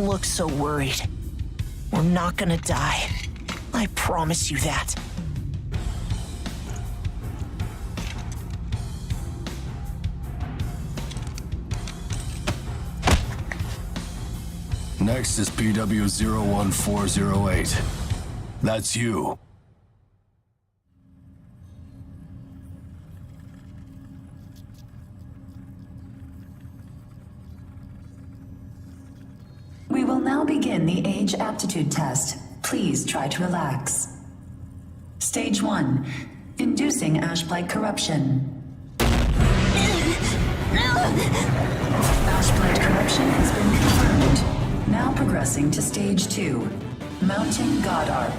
Don't look so worried. We're not gonna die. I promise you that. Next is PW01408. That's you. We will now begin the age aptitude test. Please try to relax. Stage 1. Inducing Ashblight corruption. Ashblight corruption has been confirmed. Now progressing to Stage 2. Mounting God Arc.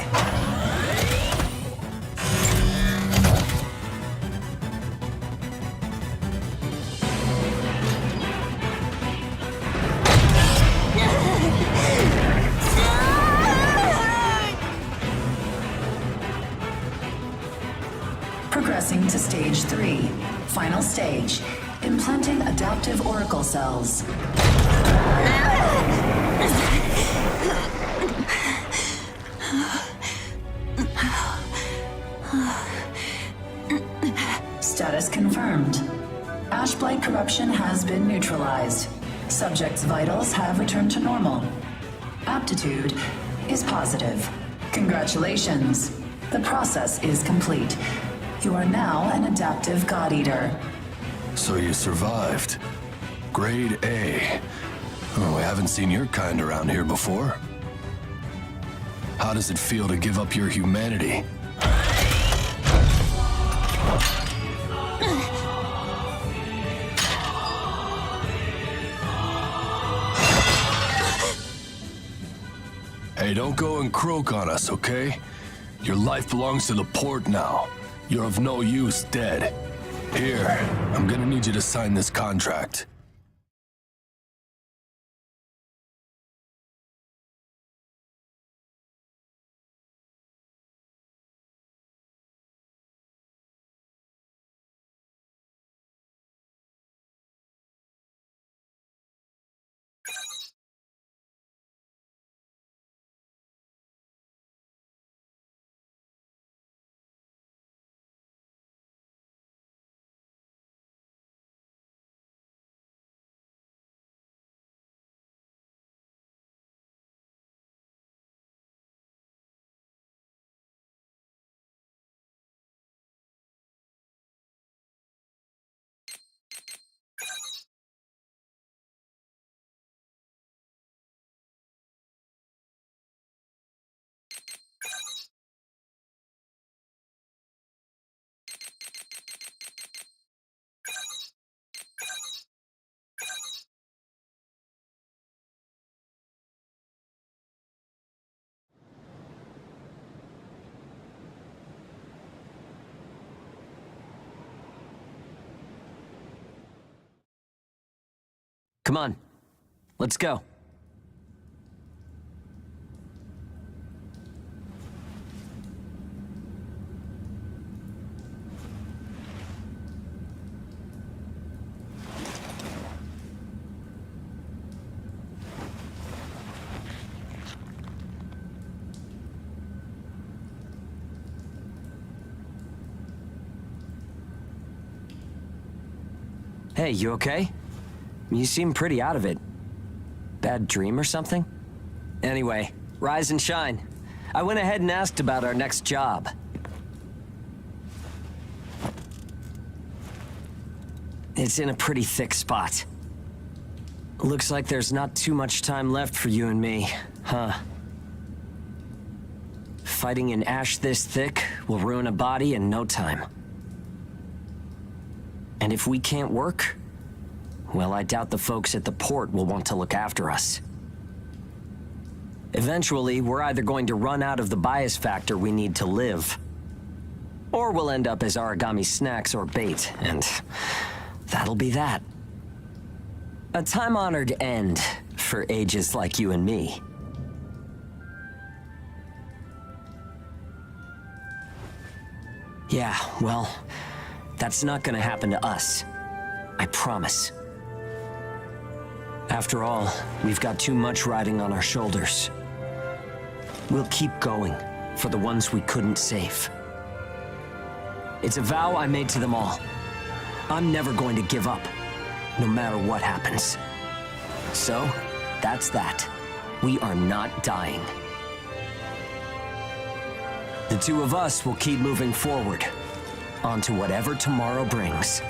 Progressing to Stage 3. Final stage. Implanting adaptive oracle cells. Status confirmed. Ashblight corruption has been neutralized. Subject's vitals have returned to normal. Aptitude is positive. Congratulations. The process is complete. You are now an adaptive God Eater. So you survived. Grade A. Oh, I haven't seen your kind around here before. How does it feel to give up your humanity? Hey, don't go and croak on us, okay? Your life belongs to the port now. You're of no use dead. Here, I'm gonna need you to sign this contract. Come on, let's go. Hey, you okay? You seem pretty out of it. Bad dream or something? Anyway, rise and shine. I went ahead and asked about our next job. It's in a pretty thick spot. Looks like there's not too much time left for you and me, huh? Fighting an ash this thick will ruin a body in no time. And if we can't work, well, I doubt the folks at the port will want to look after us. Eventually, we're either going to run out of the bias factor we need to live, or we'll end up as Aragami snacks or bait, and that'll be that. A time-honored end for ages like you and me. Yeah, well, that's not gonna happen to us. I promise. After all, we've got too much riding on our shoulders. We'll keep going for the ones we couldn't save. It's a vow I made to them all. I'm never going to give up, no matter what happens. So, that's that. We are not dying. The two of us will keep moving forward, onto whatever tomorrow brings.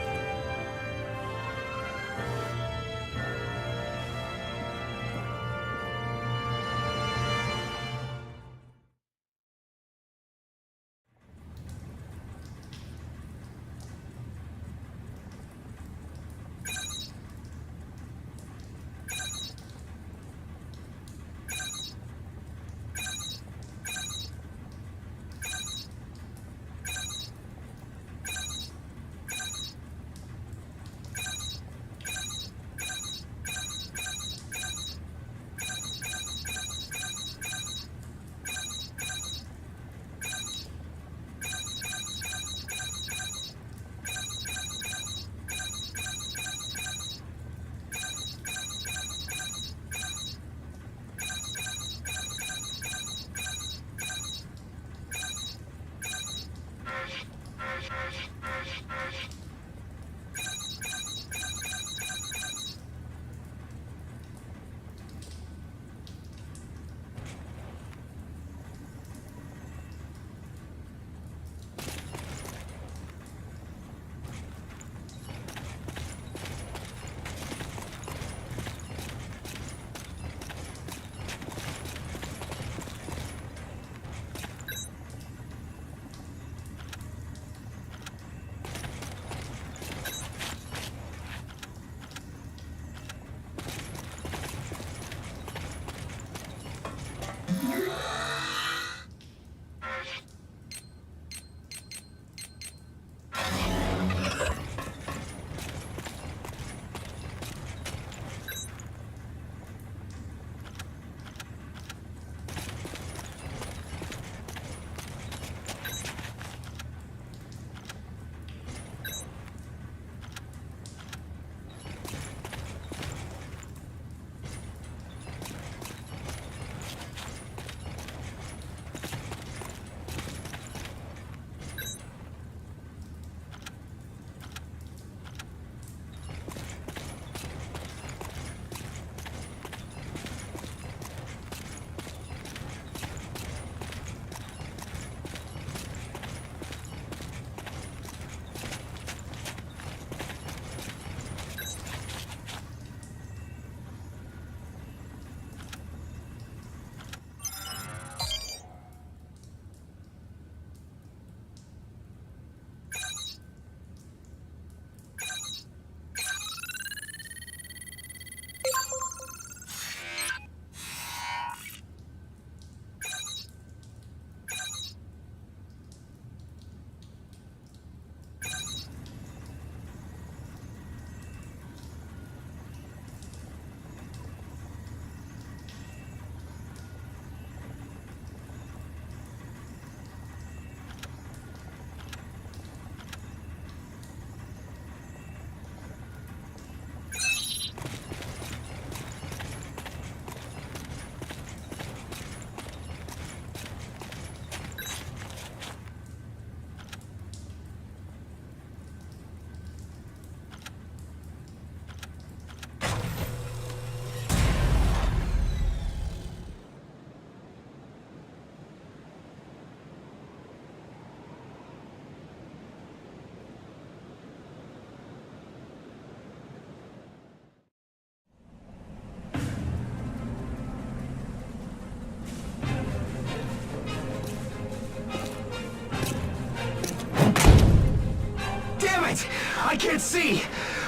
I can't see!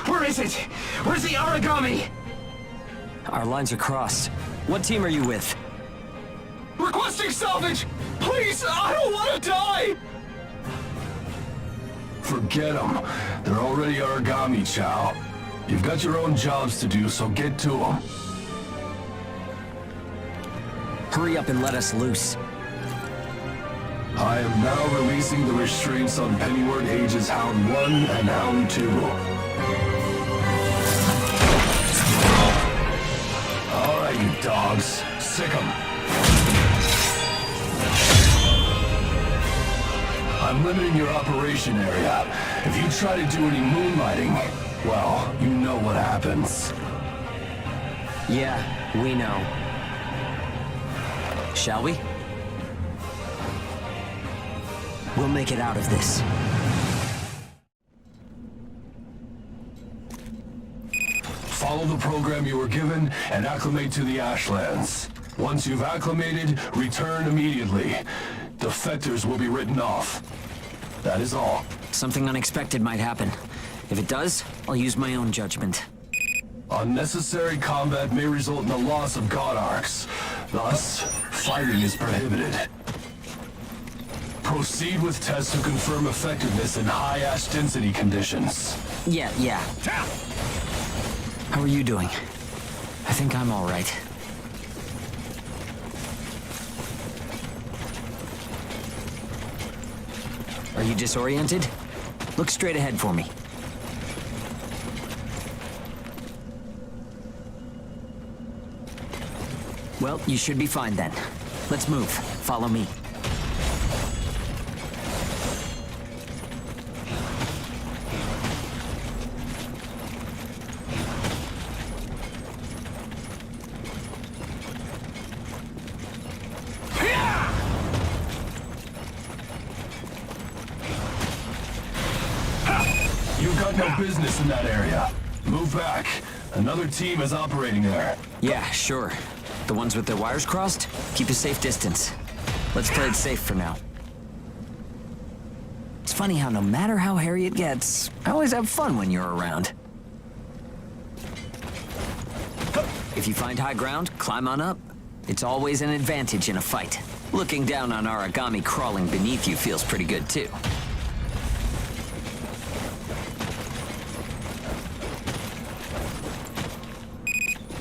Where is it? Where's the Aragami? Our lines are crossed. What team are you with? Requesting salvage! Please, I don't want to die! Forget them. They're already Aragami, Chow. You've got your own jobs to do, so get to them. Hurry up and let us loose. I am now releasing the restraints on Pennyward Ages Hound 1 and Hound 2. dogs. Sick 'em. I'm limiting your operation area. If you try to do any moonlighting, well, you know what happens. Yeah, we know. Shall we? We'll make it out of this. Follow the program you were given and acclimate to the Ashlands. Once you've acclimated, return immediately. Defectors will be written off. That is all. Something unexpected might happen. If it does, I'll use my own judgment. Unnecessary combat may result in the loss of God Arcs. Thus, fighting is prohibited. Proceed with tests to confirm effectiveness in high ash density conditions. Yeah. How are you doing? I think I'm all right. Are you disoriented? Look straight ahead for me. Well, you should be fine then. Let's move. Follow me. You've got no business in that area. Move back. Another team is operating there. Yeah, sure. The ones with their wires crossed? Keep a safe distance. Let's play it safe for now. It's funny how no matter how hairy it gets, I always have fun when you're around. If you find high ground, climb on up. It's always an advantage in a fight. Looking down on Aragami crawling beneath you feels pretty good too.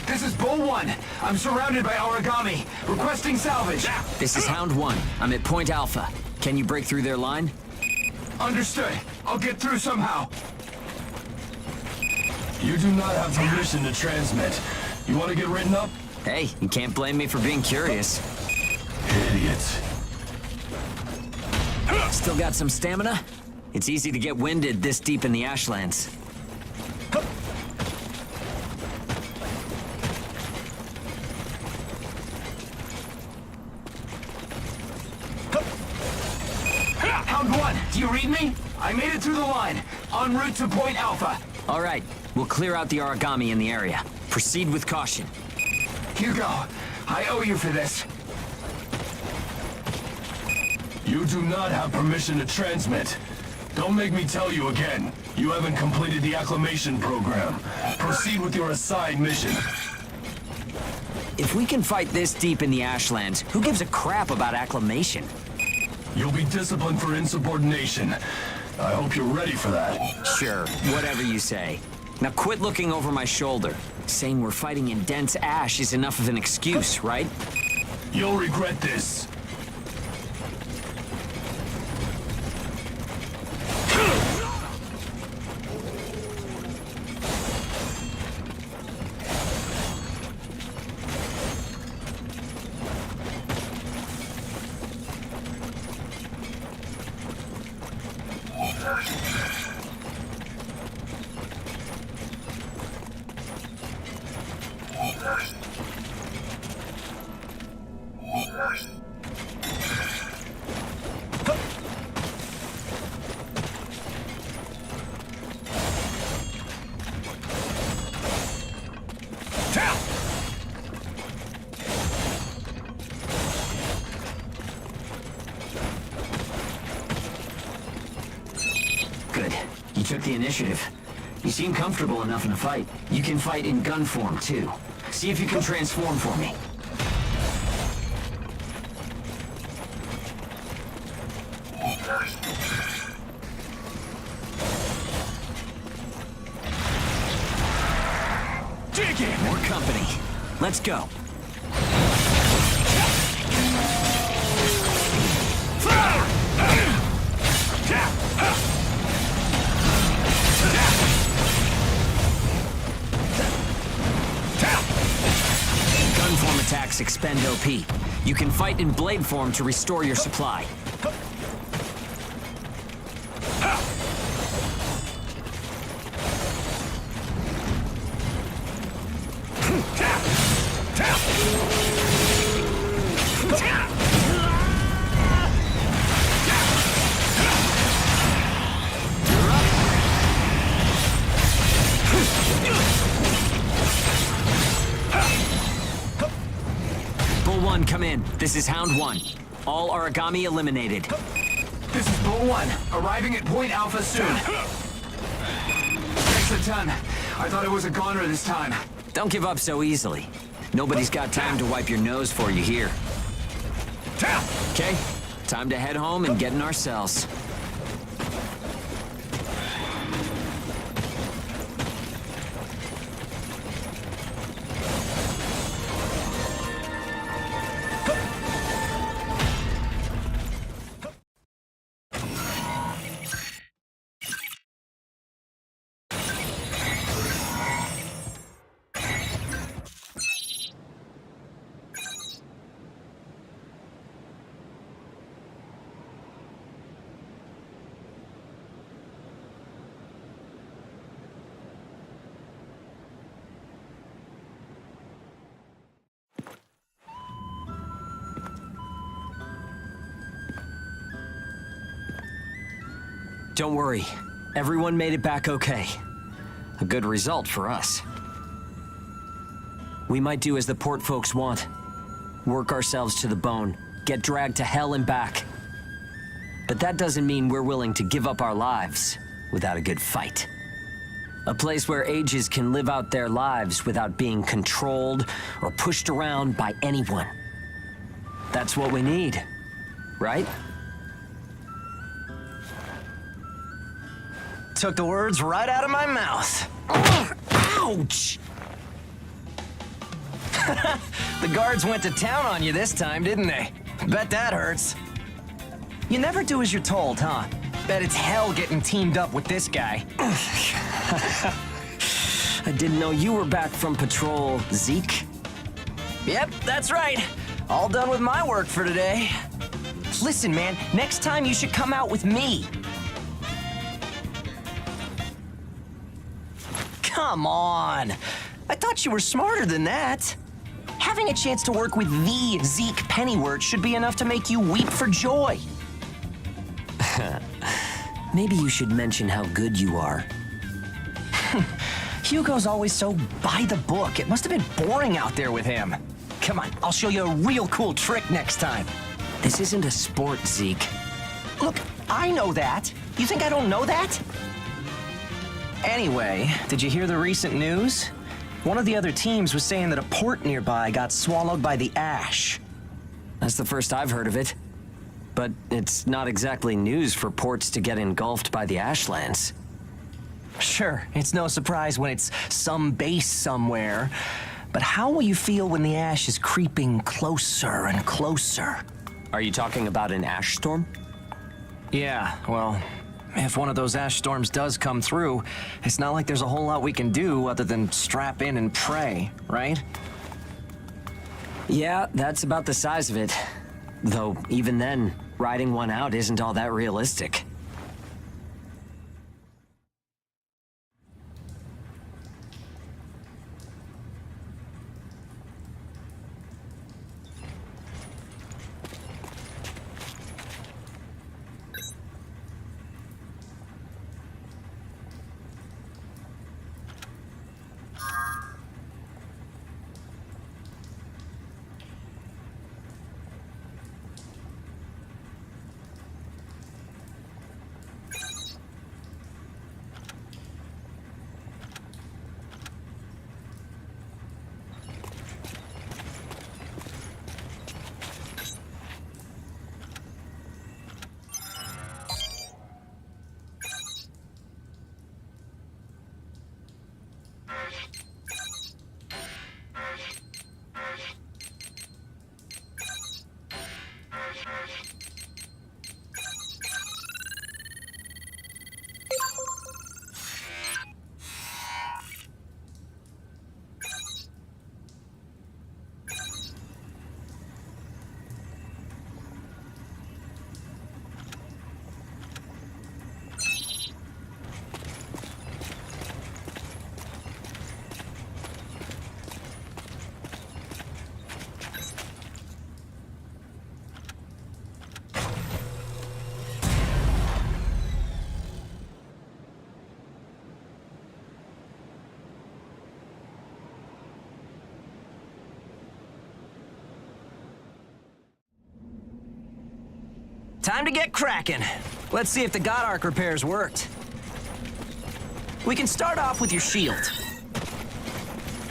This is Bull 1. I'm surrounded by Aragami. Requesting salvage. This is Hound 1. I'm at Point Alpha. Can you break through their line? Understood. I'll get through somehow. You do not have permission to transmit. You want to get written up? Hey, you can't blame me for being curious. Idiot. Still got some stamina? It's easy to get winded this deep in the Ashlands. Hound 1, do you read me? I made it through the line. En route to Point Alpha. All right, we'll clear out the Aragami in the area. Proceed with caution. Hugo, I owe you for this. You do not have permission to transmit. Don't make me tell you again. You haven't completed the acclimation program. Proceed with your assigned mission. If we can fight this deep in the Ashlands, who gives a crap about acclimation? You'll be disciplined for insubordination. I hope you're ready for that. Sure, whatever you say. Now quit looking over my shoulder. Saying we're fighting in dense ash is enough of an excuse, right? You'll regret this. Good. You took the initiative. You seem comfortable enough in a fight. You can fight in gun form, too. See if you can transform for me. More company. Let's go. Gun form attacks expend OP. You can fight in blade form to restore your supply. Bull 1, come in. This is Hound 1. All Aragami eliminated. This is Bull 1, arriving at Point Alpha soon. Thanks a ton. I thought it was a goner this time. Don't give up so easily. Nobody's got time to wipe your nose for you here. Okay, time to head home and get in our cells. Don't worry, everyone made it back okay. A good result for us. We might do as the port folks want. Work ourselves to the bone, get dragged to hell and back. But that doesn't mean we're willing to give up our lives without a good fight. A place where ages can live out their lives without being controlled or pushed around by anyone. That's what we need, right? Took the words right out of my mouth. Ouch! The guards went to town on you this time, didn't they? Bet that hurts. You never do as you're told, huh? Bet it's hell getting teamed up with this guy. I didn't know you were back from patrol, Zeke. Yep, that's right. All done with my work for today. Listen, man, next time you should come out with me. Come on. I thought you were smarter than that. Having a chance to work with the Zeke Pennyworth should be enough to make you weep for joy. Maybe you should mention how good you are. Hugo's always so by the book. It must have been boring out there with him. Come on, I'll show you a real cool trick next time. This isn't a sport, Zeke. Look, I know that. You think I don't know that? Anyway, did you hear the recent news? One of the other teams was saying that a port nearby got swallowed by the ash. That's the first I've heard of it. But it's not exactly news for ports to get engulfed by the Ashlands. Sure, it's no surprise when it's some base somewhere. But how will you feel when the ash is creeping closer and closer? Are you talking about an ash storm? Yeah, well, if one of those ash storms does come through, it's not like there's a whole lot we can do other than strap in and pray, right? Yeah, that's about the size of it. Though, even then, riding one out isn't all that realistic. time to get cracking. Let's see if the God Arc repairs worked. We can start off with your shield.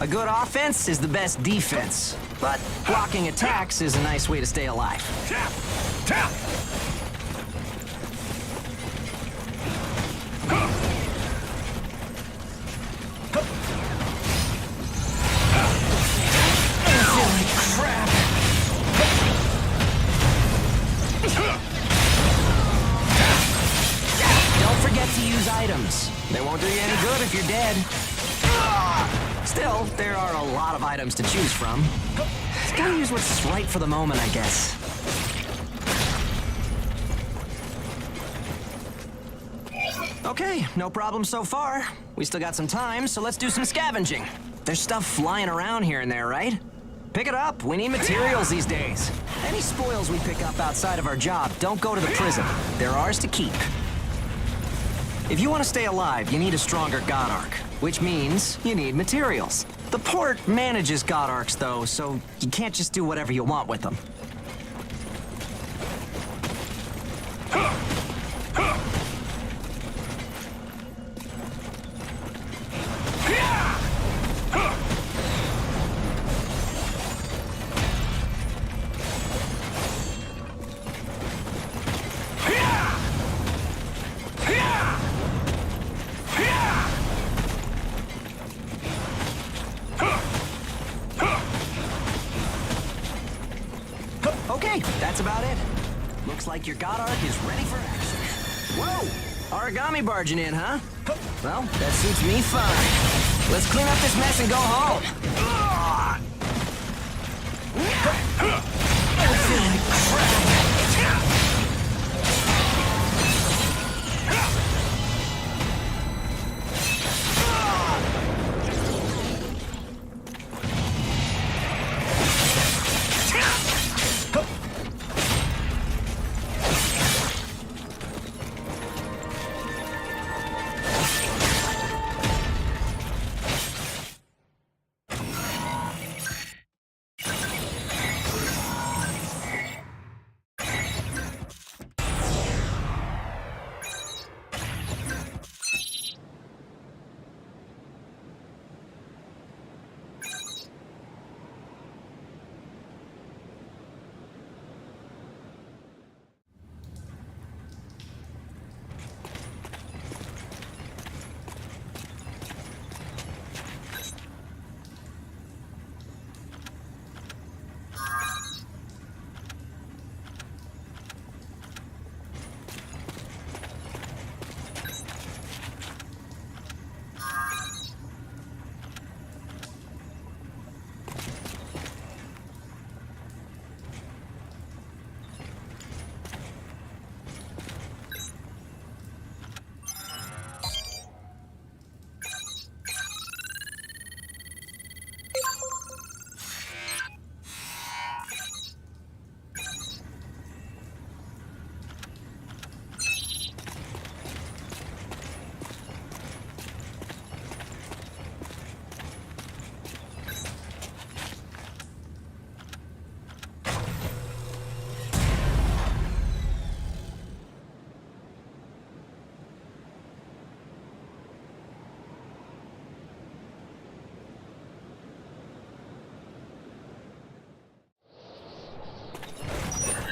A good offense is the best defense, but blocking attacks is a nice way to stay alive. Tap! Tap! Don't forget to use items. They won't do you any good if you're dead. Still, there are a lot of items to choose from. Gotta use what's right for the moment, I guess. Okay, no problem so far. We still got some time, so let's do some scavenging. There's stuff flying around here and there, right? Pick it up. We need materials these days. Any spoils we pick up outside of our job don't go to the prison. They're ours to keep. If you want to stay alive, you need a stronger God Arc, which means you need materials. The port manages God Arcs, though, so you can't just do whatever you want with them. Okay, that's about it. Looks like your God Arc is ready for action. Whoa! Origami barging in, huh? Well, that suits me fine. Let's clean up this mess and go home.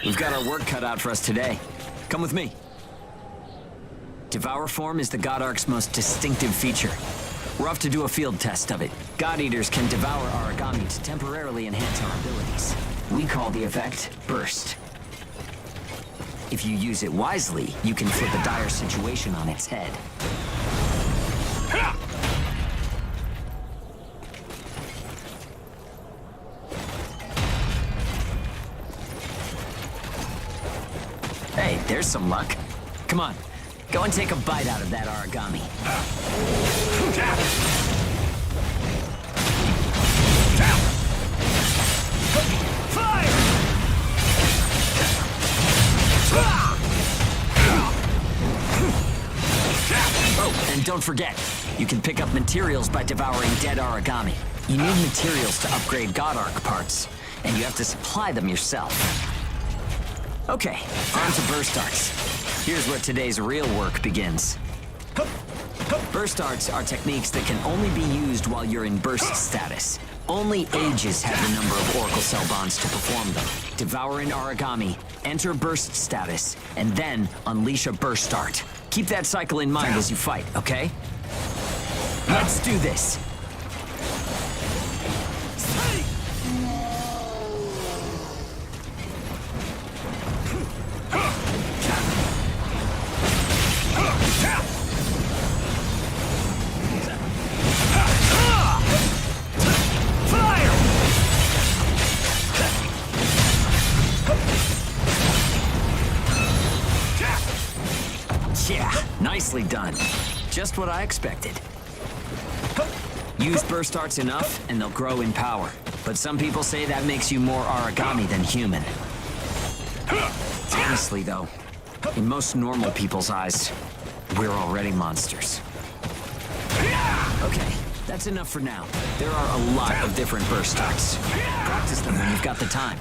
We've got our work cut out for us today. Come with me. Devour form is the God Arc's most distinctive feature. We're off to do a field test of it. God Eaters can devour Origami to temporarily enhance our abilities. We call the effect Burst. If you use it wisely, you can flip a dire situation on its head. Hey, there's some luck. Come on, go and take a bite out of that Origami. Fire! Oh, and don't forget, you can pick up materials by devouring dead Origami. You need materials to upgrade God Arc parts, and you have to supply them yourself. Okay, on to burst arts. Here's where today's real work begins. Burst arts are techniques that can only be used while you're in burst status. Only Aegis have the number of Oracle Cell bonds to perform them. Devour an Aragami, enter burst status, and then unleash a burst art. Keep that cycle in mind as you fight, okay? Let's do this. Yeah, nicely done. Just what I expected. Use burst arts enough, and they'll grow in power. But some people say that makes you more Aragami than human. Honestly, though, in most normal people's eyes, we're already monsters. Okay, that's enough for now. There are a lot of different burst arts. Practice them when you've got the time.